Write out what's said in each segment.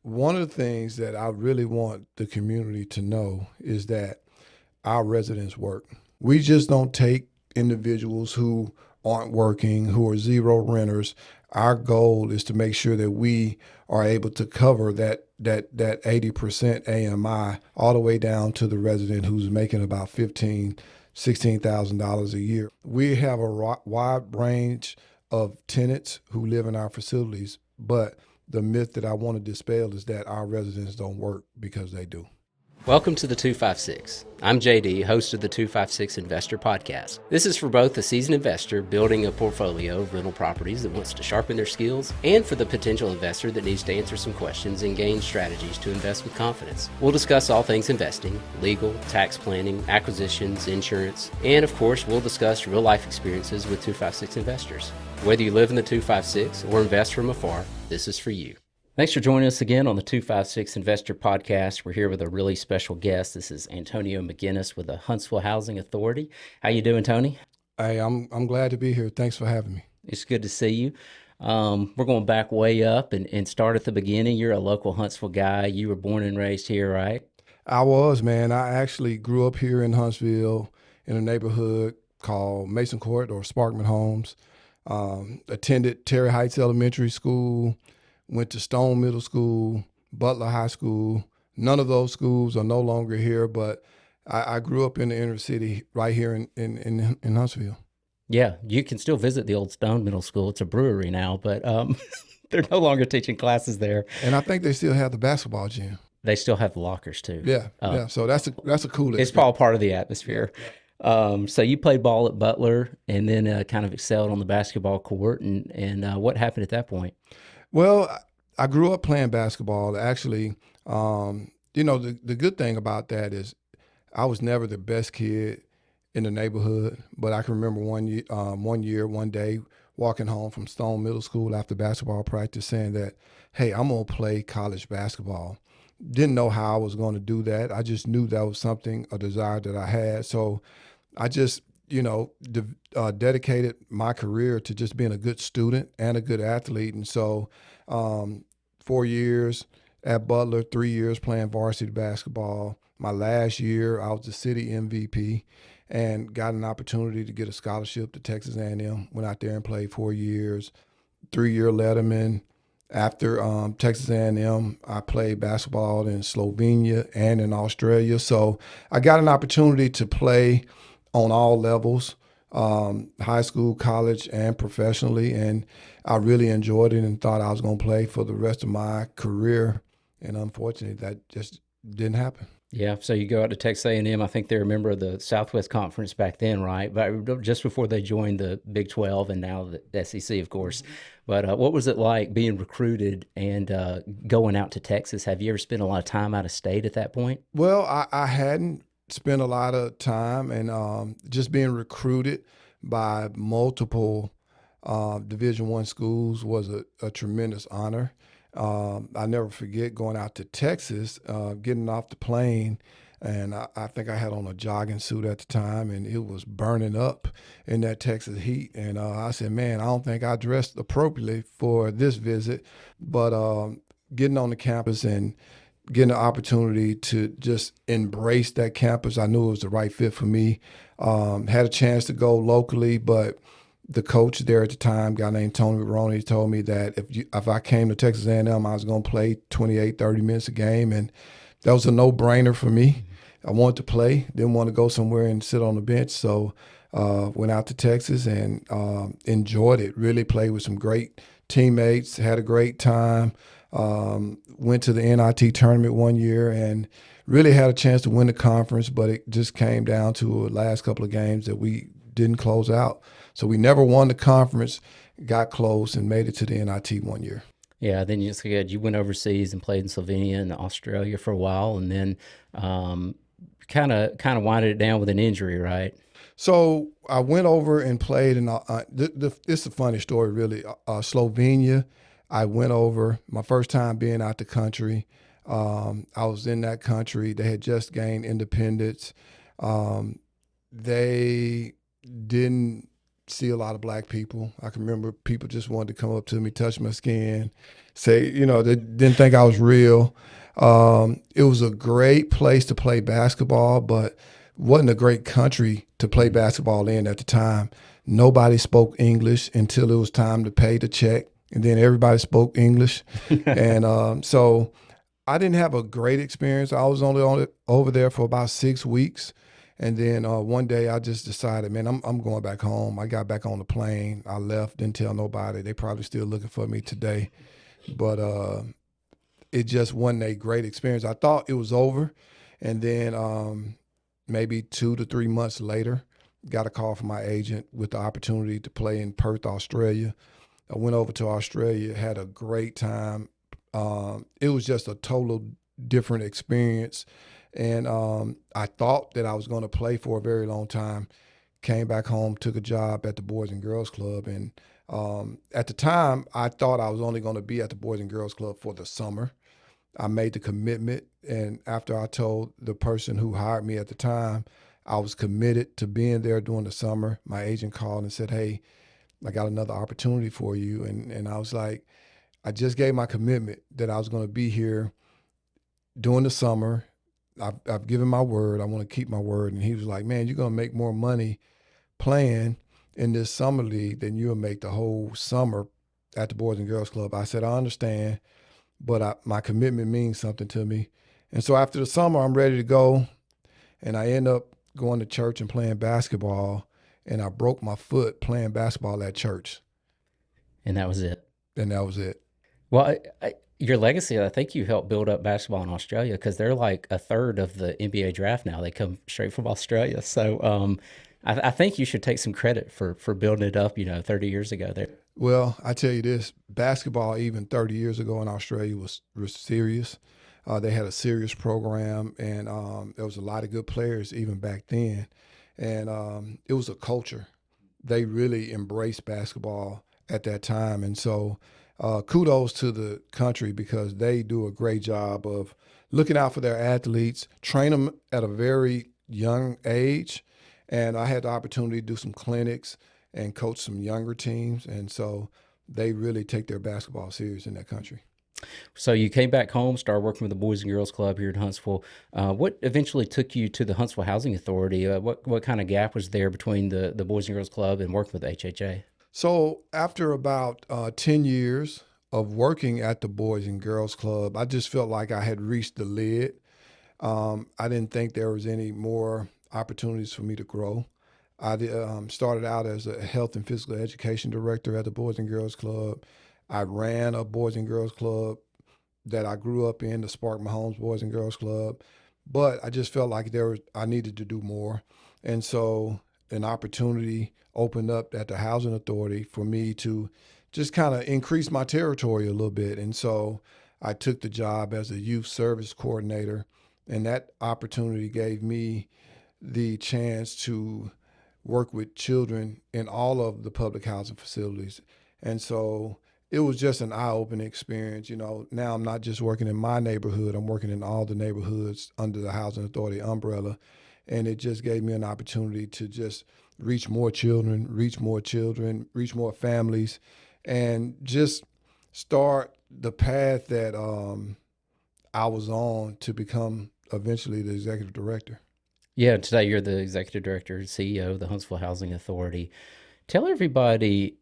One of the things that I really want the community to know is that our residents work. We just don't take individuals who aren't working, who are zero renters. Our goal is to make sure that we are able to cover that 80% AMI all the way down to the resident who's making about $16,000 a year. We have a wide range of tenants who live in our facilities, but the myth that I want to dispel is that our residents don't work, because they do. Welcome to the 256. I'm JD, host of the 256 Investor Podcast. This is for both the seasoned investor building a portfolio of rental properties that wants to sharpen their skills, and for the potential investor that needs to answer some questions and gain strategies to invest with confidence. We'll discuss all things investing, legal, tax planning, acquisitions, insurance, and of course, we'll discuss real-life experiences with 256 investors. Whether you live in the 256 or invest from afar, this is for you. Thanks for joining us again on the 256 Investor Podcast. We're here with a really special guest. This is Antonio McGinnis with the Huntsville Housing Authority. How you doing, Tony? Hey, I'm glad to be here. Thanks for having me. It's good to see you. We're going back way up and start at the beginning. You're a local Huntsville guy. You were born and raised here, right? I was, man. I actually grew up here in Huntsville in a neighborhood called Mason Court or Sparkman Homes. Attended Terry Heights Elementary School, went to Stone Middle School, Butler High School. None of those schools are no longer here, but I grew up in the inner city right here in Huntsville. Yeah, you can still visit the old Stone Middle School. It's a brewery now, but they're no longer teaching classes there. And I think they still have the basketball gym. They still have lockers too. Yeah. So that's a cool experience. It's all part of the atmosphere. So you played ball at Butler and then kind of excelled on the basketball court. And what happened at that point? Well, I grew up playing basketball. Actually, the good thing about that is I was never the best kid in the neighborhood, but I can remember one day walking home from Stone Middle School after basketball practice saying that, hey, I'm going to play college basketball. Didn't know how I was going to do that. I just knew that was a desire that I had. So I just dedicated my career to just being a good student and a good athlete. And so 4 years at Butler, 3 years playing varsity basketball. My last year, I was the city MVP and got an opportunity to get a scholarship to Texas A&M. Went out there and played 4 years, 3-year letterman. After Texas A&M, I played basketball in Slovenia and in Australia. So I got an opportunity to play on all levels, high school, college, and professionally. And I really enjoyed it and thought I was going to play for the rest of my career. And unfortunately, that just didn't happen. Yeah, so you go out to Texas A&M. I think they're a member of the Southwest Conference back then, right? But just before they joined the Big 12 and now the SEC, of course. But what was it like being recruited and going out to Texas? Have you ever spent a lot of time out of state at that point? Well, I hadn't spent a lot of time, and just being recruited by multiple Division I schools was a tremendous honor. I never forget going out to Texas, getting off the plane, and I think I had on a jogging suit at the time, and it was burning up in that Texas heat. And I said, man, I don't think I dressed appropriately for this visit. But getting on the campus and getting the opportunity to just embrace that campus, I knew it was the right fit for me. Had a chance to go locally, but the coach there at the time, a guy named Tony Maroney, told me that if I came to Texas A&M, I was going to play 28, 30 minutes a game. And that was a no-brainer for me. I wanted to play, didn't want to go somewhere and sit on the bench. So went out to Texas and enjoyed it, really played with some great teammates, had a great time. Went to the NIT tournament one year and really had a chance to win the conference, but it just came down to the last couple of games that we didn't close out. So we never won the conference, got close, and made it to the NIT one year. Yeah, then you went overseas and played in Slovenia and Australia for a while, and then kind of winded it down with an injury, right? So I went over and played, and this is a funny story, really. Slovenia, I went over, my first time being out the country. I was in that country. They had just gained independence. They didn't see a lot of black people. I can remember people just wanted to come up to me, touch my skin, say, they didn't think I was real. It was a great place to play basketball, but wasn't a great country to play basketball in at the time. Nobody spoke English until it was time to pay the check, and then everybody spoke English. And so I didn't have a great experience. I was only over there for about 6 weeks. And then one day I just decided, man, I'm going back home. I got back on the plane. I left, didn't tell nobody. They probably still looking for me today. But it just wasn't a great experience. I thought it was over. And then maybe 2 to 3 months later, got a call from my agent with the opportunity to play in Perth, Australia. I went over to Australia, had a great time. It was just a total different experience. And I thought that I was going to play for a very long time. Came back home, took a job at the Boys and Girls Club. And at the time, I thought I was only going to be at the Boys and Girls Club for the summer. I made the commitment. And after I told the person who hired me at the time, I was committed to being there during the summer, my agent called and said, hey, I got another opportunity for you. And I was like, I just gave my commitment that I was going to be here during the summer. I've given my word. I want to keep my word. And he was like, man, you're going to make more money playing in this summer league than you'll make the whole summer at the Boys and Girls Club. I said, I understand, but my commitment means something to me. And so after the summer, I'm ready to go. And I end up going to church and playing basketball. And I broke my foot playing basketball at church. And that was it. And that was it. Well, your legacy, I think you helped build up basketball in Australia because they're like a third of the NBA draft now. They come straight from Australia. So I think you should take some credit for building it up, 30 years ago there. Well, I tell you this, basketball even 30 years ago in Australia was serious. They had a serious program, and there was a lot of good players even back then. And it was a culture. They really embraced basketball at that time. And so kudos to the country because they do a great job of looking out for their athletes, train them at a very young age. And I had the opportunity to do some clinics and coach some younger teams. And so they really take their basketball serious in that country. So you came back home, started working with the Boys and Girls Club here in Huntsville. What eventually took you to the Huntsville Housing Authority? What kind of gap was there between the Boys and Girls Club and working with the HHA? So after about 10 years of working at the Boys and Girls Club, I just felt like I had reached the lid. I didn't think there was any more opportunities for me to grow. I started out as a health and physical education director at the Boys and Girls Club. I ran a Boys and Girls Club that I grew up in, the Sparkman Boys and Girls Club. But I just felt like I needed to do more. And so an opportunity opened up at the Housing Authority for me to just kind of increase my territory a little bit. And so I took the job as a youth service coordinator. And that opportunity gave me the chance to work with children in all of the public housing facilities. And so it was just an eye-opening experience. Now I'm not just working in my neighborhood, I'm working in all the neighborhoods under the Housing Authority umbrella. And it just gave me an opportunity to just reach more children, reach more families, and just start the path that I was on to become eventually the executive director. Yeah, today you're the executive director and CEO of the Huntsville Housing Authority. Tell everybody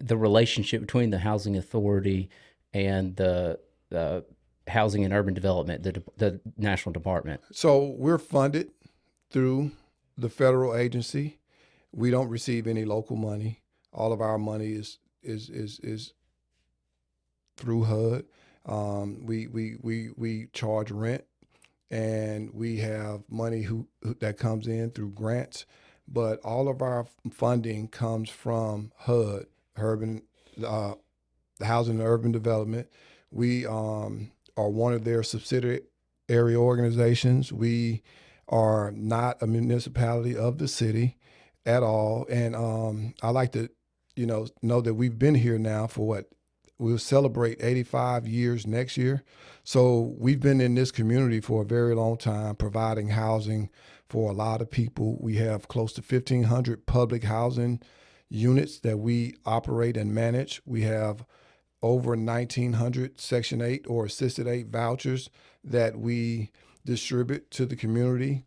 the relationship between the Housing Authority and the Housing and Urban Development, the National Department. So we're funded through the federal agency. We don't receive any local money. All of our money is through HUD. We charge rent, and we have money that comes in through grants. But all of our funding comes from HUD, the Housing and Urban Development. We are one of their subsidiary organizations. We are not a municipality of the city at all. And I like to, know that we've been here now for what? We'll celebrate 85 years next year. So we've been in this community for a very long time, providing housing for a lot of people. We have close to 1,500 public housing units that we operate and manage. We have over 1,900 Section 8 or Assisted 8 vouchers that we distribute to the community.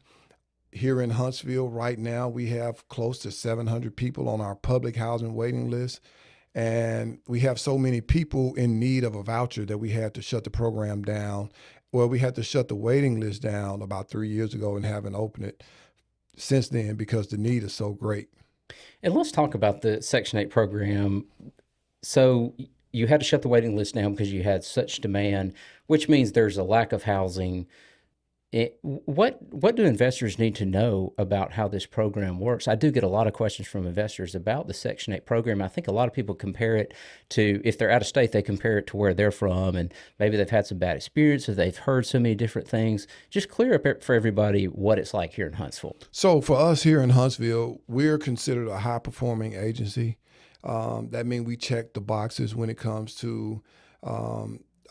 Here in Huntsville right now, we have close to 700 people on our public housing waiting list. And we have so many people in need of a voucher that we had to shut the program down. Well, we had to shut the waiting list down about 3 years ago and haven't opened it since then because the need is so great. And let's talk about the Section 8 program. So you had to shut the waiting list down because you had such demand, which means there's a lack of housing. What do investors need to know about how this program works? I do get a lot of questions from investors about the Section 8 program. I think a lot of people compare it to, if they're out of state, they compare it to where they're from, and maybe they've had some bad experiences. They've heard so many different things. Just clear up for everybody what it's like here in Huntsville. So for us here in Huntsville, we're considered a high-performing agency. That means we check the boxes when it comes to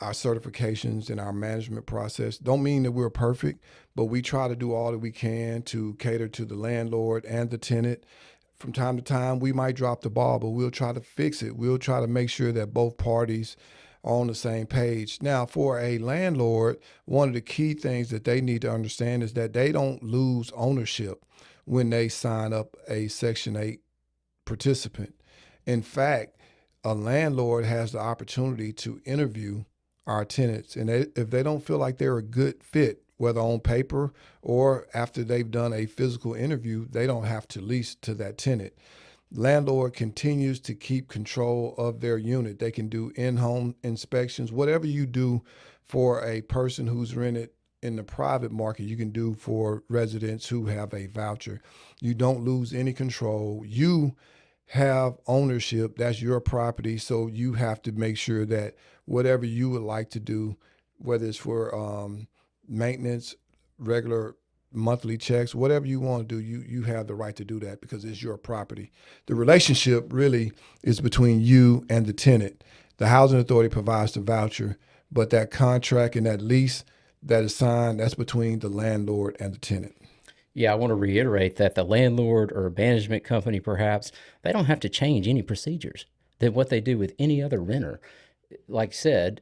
our certifications and our management process. Don't mean that we're perfect, but we try to do all that we can to cater to the landlord and the tenant. From time to time, we might drop the ball, but we'll try to fix it. We'll try to make sure that both parties are on the same page. Now, for a landlord, one of the key things that they need to understand is that they don't lose ownership when they sign up a Section 8 participant. In fact, a landlord has the opportunity to interview our tenants, and if they don't feel like they're a good fit, whether on paper or after they've done a physical interview, they don't have to lease to that tenant. Landlord continues to keep control of their unit. They can do in-home inspections. Whatever you do for a person who's rented in the private market, you can do for residents who have a voucher. You don't lose any control. You have ownership. That's your property. So you have to make sure that whatever you would like to do, whether it's for maintenance, regular monthly checks, whatever you want to do, you have the right to do that because it's your property. The relationship really is between you and the tenant. The housing authority provides the voucher, but that contract and that lease that is signed, that's between the landlord and the tenant. Yeah, I want to reiterate that the landlord or management company, perhaps, they don't have to change any procedures than what they do with any other renter. Like I said,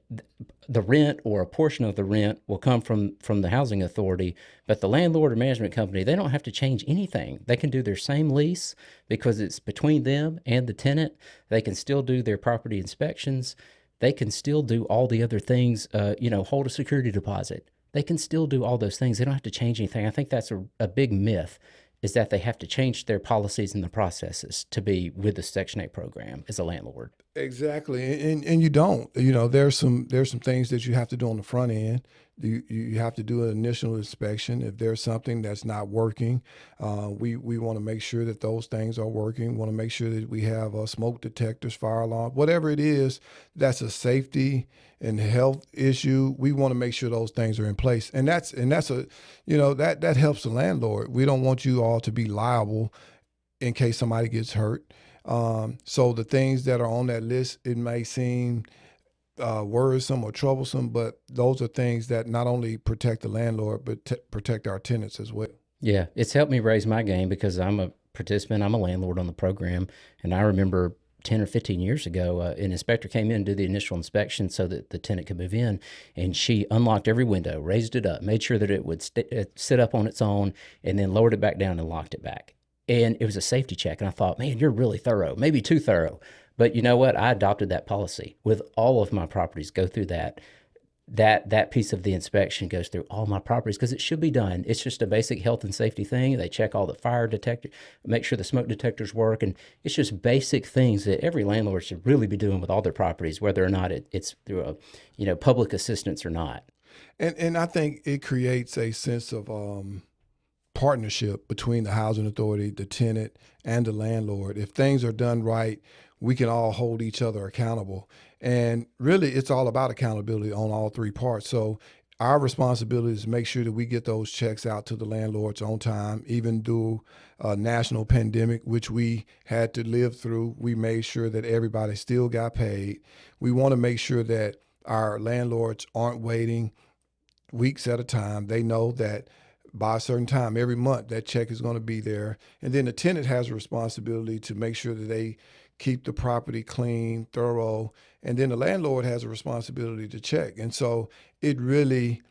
the rent or a portion of the rent will come from the housing authority, but the landlord or management company, they don't have to change anything. They can do their same lease because it's between them and the tenant. They can still do their property inspections. They can still do all the other things, hold a security deposit. They can still do all those things. They don't have to change anything. I think that's a big myth, is that they have to change their policies and the processes to be with the Section 8 program as a landlord. Exactly, and you don't. There's some things that you have to do on the front end. You have to do an initial inspection. If there's something that's not working, we want to make sure that those things are working. We want to make sure that we have smoke detectors, fire alarm, whatever it is that's a safety and health issue. We want to make sure those things are in place, and that's a that helps the landlord. We don't want you all to be liable in case somebody gets hurt. So the things that are on that list, it may seem worrisome or troublesome, but those are things that not only protect the landlord, but protect our tenants as well. Yeah, it's helped me raise my game because I'm a participant. I'm a landlord on the program. And I remember 10 or 15 years ago, an inspector came in and did the initial inspection so that the tenant could move in. And she unlocked every window, raised it up, made sure that it would sit up on its own, and then lowered it back down and locked it back. And it was a safety check. And I thought, man, you're really thorough, maybe too thorough. But you know what? I adopted that policy with all of my properties. Go through that piece of the inspection goes through all my properties because it should be done. It's just a basic health and safety thing. They check all the fire detector, make sure the smoke detectors work. And it's just basic things that every landlord should really be doing with all their properties, whether or not it's through a public assistance or not. And I think it creates a sense of partnership between the housing authority, the tenant, and the landlord. If things are done right, we can all hold each other accountable. And really, it's all about accountability on all three parts. So our responsibility is to make sure that we get those checks out to the landlords on time. Even through a national pandemic, which we had to live through, we made sure that everybody still got paid. We want to make sure that our landlords aren't waiting weeks at a time. They know that by a certain time every month, that check is going to be there. And then the tenant has a responsibility to make sure that they keep the property clean, thorough. And then the landlord has a responsibility to check. And so it really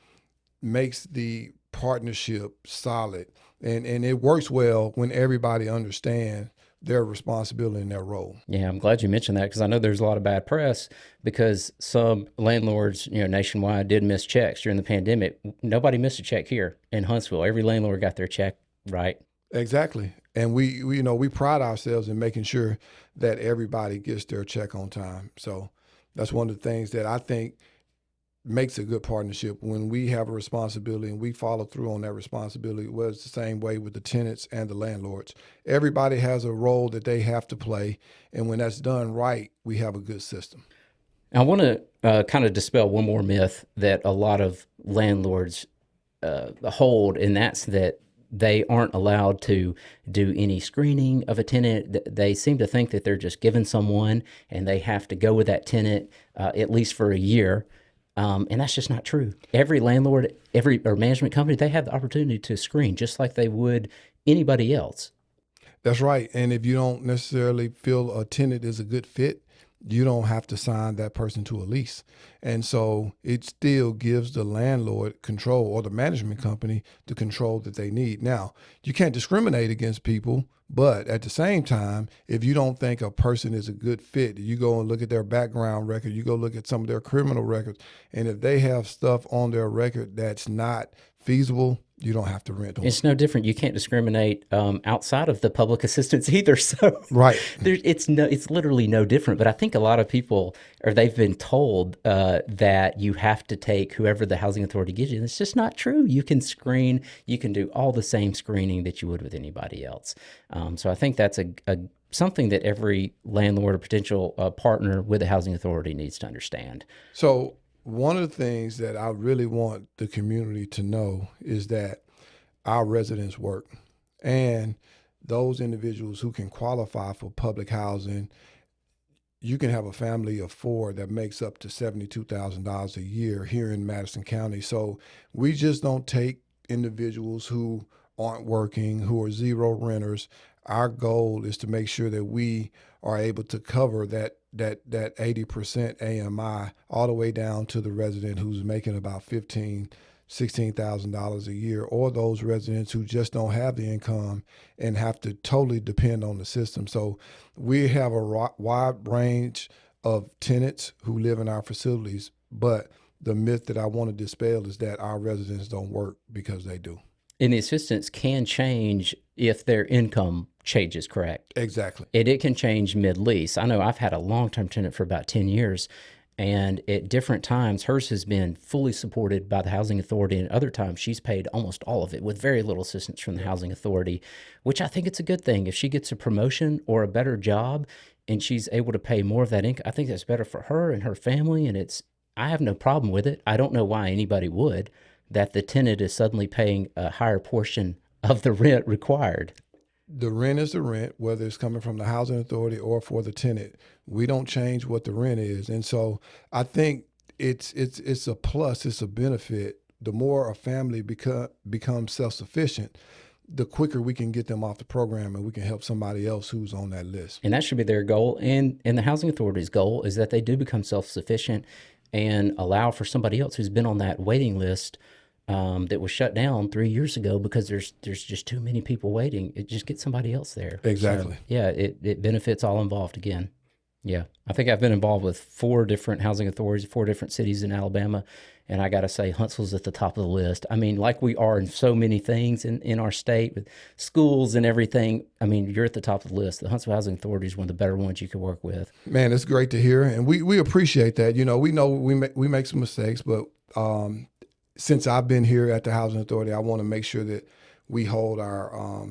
makes the partnership solid. And it works well when everybody understands their responsibility and their role. Yeah, I'm glad you mentioned that because I know there's a lot of bad press because some landlords, nationwide did miss checks during the pandemic. Nobody missed a check here in Huntsville. Every landlord got their check right. Exactly. And we pride ourselves in making sure that everybody gets their check on time. So that's one of the things that I think makes a good partnership when we have a responsibility and we follow through on that responsibility. Well, it's the same way with the tenants and the landlords. Everybody has a role that they have to play. And when that's done right, we have a good system. I want to kind of dispel one more myth that a lot of landlords hold, and that's that they aren't allowed to do any screening of a tenant. They seem to think that they're just given someone and they have to go with that tenant at least for a year. And that's just not true. Every landlord, or management company, they have the opportunity to screen just like they would anybody else. That's right. And if you don't necessarily feel a tenant is a good fit, you don't have to sign that person to a lease. And so it still gives the landlord control, or the management company the control that they need. Now, you can't discriminate against people, but at the same time, if you don't think a person is a good fit, you go and look at their background record, you go look at some of their criminal records, and if they have stuff on their record that's not feasible, you don't have to rent them. It's no different. You can't discriminate outside of the public assistance either. So right, it's literally no different. But I think a lot of people, or they've been told that you have to take whoever the housing authority gives you. And it's just not true. You can screen. You can do all the same screening that you would with anybody else. So I think that's something that every landlord or potential partner with the housing authority needs to understand. So one of the things that I really want the community to know is that our residents work, and those individuals who can qualify for public housing, you can have a family of 4 that makes up to $72,000 a year here in Madison County. So we just don't take individuals who aren't working, who are zero renters. Our goal is to make sure that we are able to cover that 80% AMI all the way down to the resident who's making about $16,000 a year, or those residents who just don't have the income and have to totally depend on the system. So we have a wide range of tenants who live in our facilities, but the myth that I want to dispel is that our residents don't work, because they do. And the assistance can change if their income changes, correct? Exactly. It can change mid-lease. I know I've had a long-term tenant for about 10 years, and at different times, hers has been fully supported by the housing authority, and other times she's paid almost all of it with very little assistance from the housing authority, which I think it's a good thing. If she gets a promotion or a better job and she's able to pay more of that income, I think that's better for her and her family, and I have no problem with it. I don't know why anybody would, that the tenant is suddenly paying a higher portion of the rent required. The rent is the rent, whether it's coming from the housing authority or for the tenant. We don't change what the rent is. And so I think it's a plus, it's a benefit. The more a family becomes self-sufficient, the quicker we can get them off the program and we can help somebody else who's on that list. And that should be their goal. And the housing authority's goal is that they do become self-sufficient and allow for somebody else who's been on that waiting list that was shut down 3 years ago because there's just too many people waiting. It just gets somebody else there. Exactly. So, yeah, it benefits all involved again. Yeah. I think I've been involved with 4 different housing authorities, 4 different cities in Alabama. And I got to say, Huntsville's at the top of the list. I mean, like we are in so many things in our state with schools and everything. I mean, you're at the top of the list. The Huntsville Housing Authority is one of the better ones you can work with. Man, it's great to hear. And we appreciate that. We know we make some mistakes, but since I've been here at the Housing Authority, I want to make sure that we hold our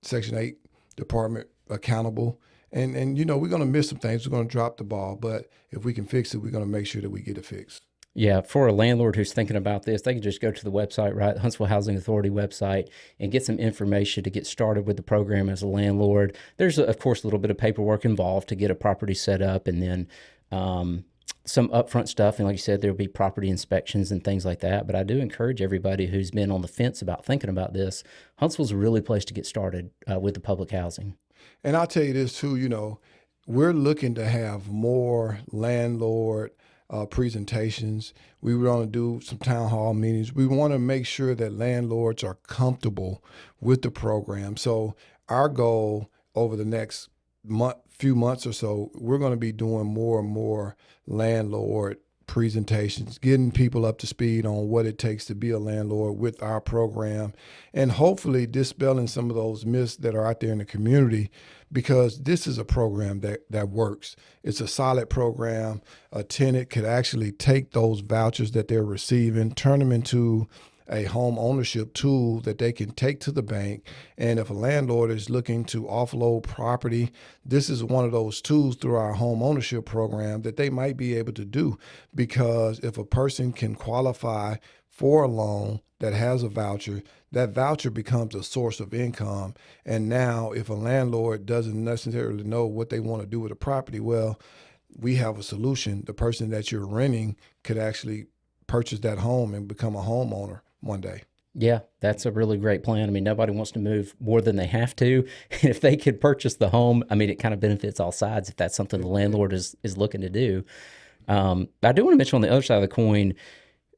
Section 8 department accountable. And we're going to miss some things. We're going to drop the ball. But if we can fix it, we're going to make sure that we get it fixed. Yeah, for a landlord who's thinking about this, they can just go to the website, right, Huntsville Housing Authority website, and get some information to get started with the program as a landlord. There's, of course, a little bit of paperwork involved to get a property set up, and then some upfront stuff, and like you said, there'll be property inspections and things like that. But I do encourage everybody who's been on the fence about thinking about this. Huntsville's a really place to get started with the public housing. And I'll tell you this too, we're looking to have more landlord presentations. We want to do some town hall meetings. We want to make sure that landlords are comfortable with the program. So our goal over the next few months or so, we're going to be doing more and more landlord presentations, getting people up to speed on what it takes to be a landlord with our program, and hopefully dispelling some of those myths that are out there in the community, because this is a program that works. It's a solid program. A tenant could actually take those vouchers that they're receiving, turn them into a home ownership tool that they can take to the bank. And if a landlord is looking to offload property, this is one of those tools through our home ownership program that they might be able to do. Because if a person can qualify for a loan that has a voucher, that voucher becomes a source of income. And now if a landlord doesn't necessarily know what they want to do with a property, well, we have a solution. The person that you're renting could actually purchase that home and become a homeowner one day. Yeah, that's a really great plan. I mean, nobody wants to move more than they have to. And if they could purchase the home, I mean, it kind of benefits all sides if that's something the landlord is looking to do. I do want to mention on the other side of the coin,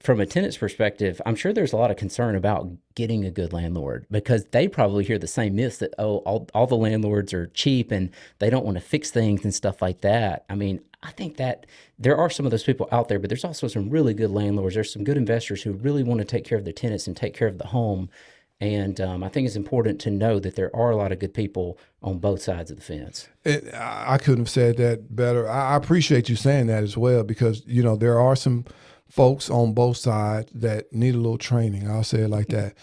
from a tenant's perspective, I'm sure there's a lot of concern about getting a good landlord, because they probably hear the same myths that, oh, all the landlords are cheap and they don't want to fix things and stuff like that. I mean, I think that there are some of those people out there, but there's also some really good landlords. There's some good investors who really want to take care of their tenants and take care of the home. And I think it's important to know that there are a lot of good people on both sides of the fence. I couldn't have said that better. I appreciate you saying that as well, because, there are some folks on both sides that need a little training. I'll say it like that.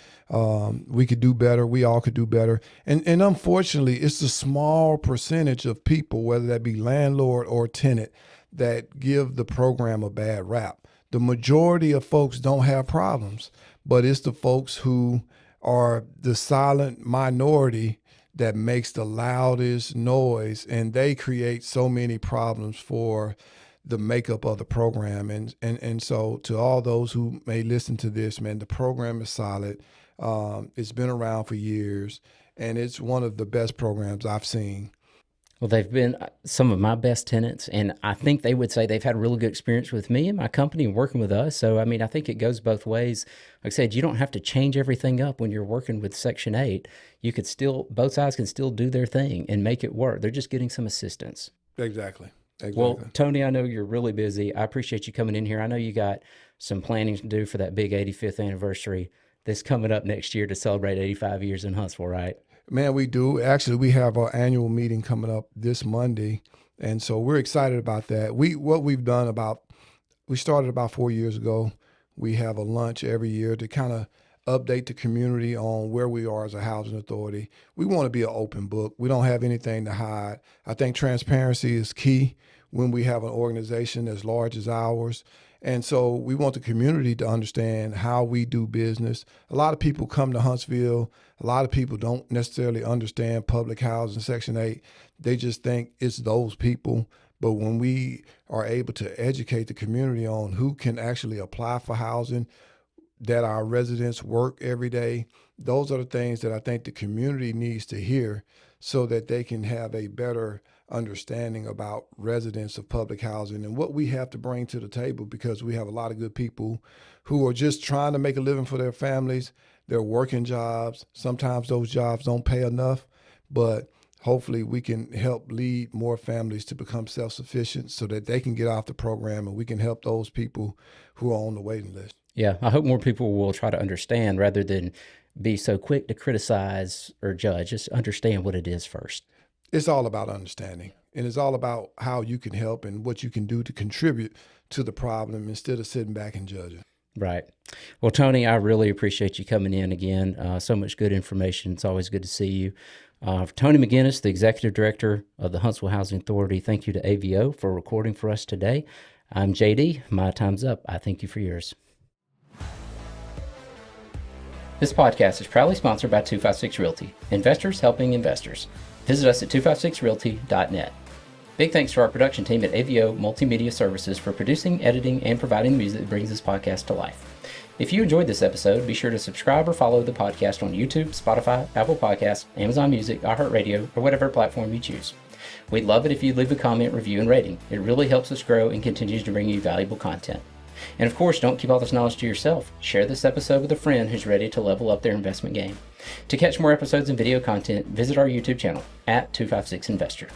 We could do better. We all could do better. And unfortunately, it's a small percentage of people, whether that be landlord or tenant, that give the program a bad rap. The majority of folks don't have problems, but it's the folks who are the silent minority that makes the loudest noise, and they create so many problems for the makeup of the program. And so to all those who may listen to this, man, the program is solid. It's been around for years, and it's one of the best programs I've seen. Well, they've been some of my best tenants, and I think they would say they've had a really good experience with me and my company and working with us. So, I mean, I think it goes both ways. Like I said, you don't have to change everything up when you're working with Section 8. You could still, both sides can still do their thing and make it work. They're just getting some assistance. Exactly. Well, Tony, I know you're really busy. I appreciate you coming in here. I know you got some planning to do for that big 85th anniversary that's coming up next year to celebrate 85 years in Huntsville, right? Man, we do. Actually, we have our annual meeting coming up this Monday, and so we're excited about that. We started about 4 years ago. We have a lunch every year to kind of update the community on where we are as a housing authority. We want to be an open book. We don't have anything to hide. I think transparency is key when we have an organization as large as ours. And so we want the community to understand how we do business. A lot of people come to Huntsville. A lot of people don't necessarily understand public housing, Section 8. They just think it's those people. But when we are able to educate the community on who can actually apply for housing, that our residents work every day, those are the things that I think the community needs to hear so that they can have a better understanding about residents of public housing and what we have to bring to the table, because we have a lot of good people who are just trying to make a living for their families. They're working jobs. Sometimes those jobs don't pay enough, but hopefully we can help lead more families to become self-sufficient so that they can get off the program, and we can help those people who are on the waiting list. Yeah, I hope more people will try to understand rather than be so quick to criticize or judge. Just understand what it is first. It's all about understanding, and it's all about how you can help and what you can do to contribute to the problem instead of sitting back and judging. Right. Well, Tony, I really appreciate you coming in again. So much good information. It's always good to see you. For Tony McGinnis, the Executive Director of the Huntsville Housing Authority, thank you to AVO for recording for us today. I'm JD. My time's up. I thank you for yours. This podcast is proudly sponsored by 256 Realty, investors helping investors. Visit us at 256realty.net. Big thanks to our production team at AVO Multimedia Services for producing, editing, and providing the music that brings this podcast to life. If you enjoyed this episode, be sure to subscribe or follow the podcast on YouTube, Spotify, Apple Podcasts, Amazon Music, iHeartRadio, or whatever platform you choose. We'd love it if you'd leave a comment, review, and rating. It really helps us grow and continues to bring you valuable content. And of course, don't keep all this knowledge to yourself. Share this episode with a friend who's ready to level up their investment game. To catch more episodes and video content, visit our YouTube channel at 256 Investor.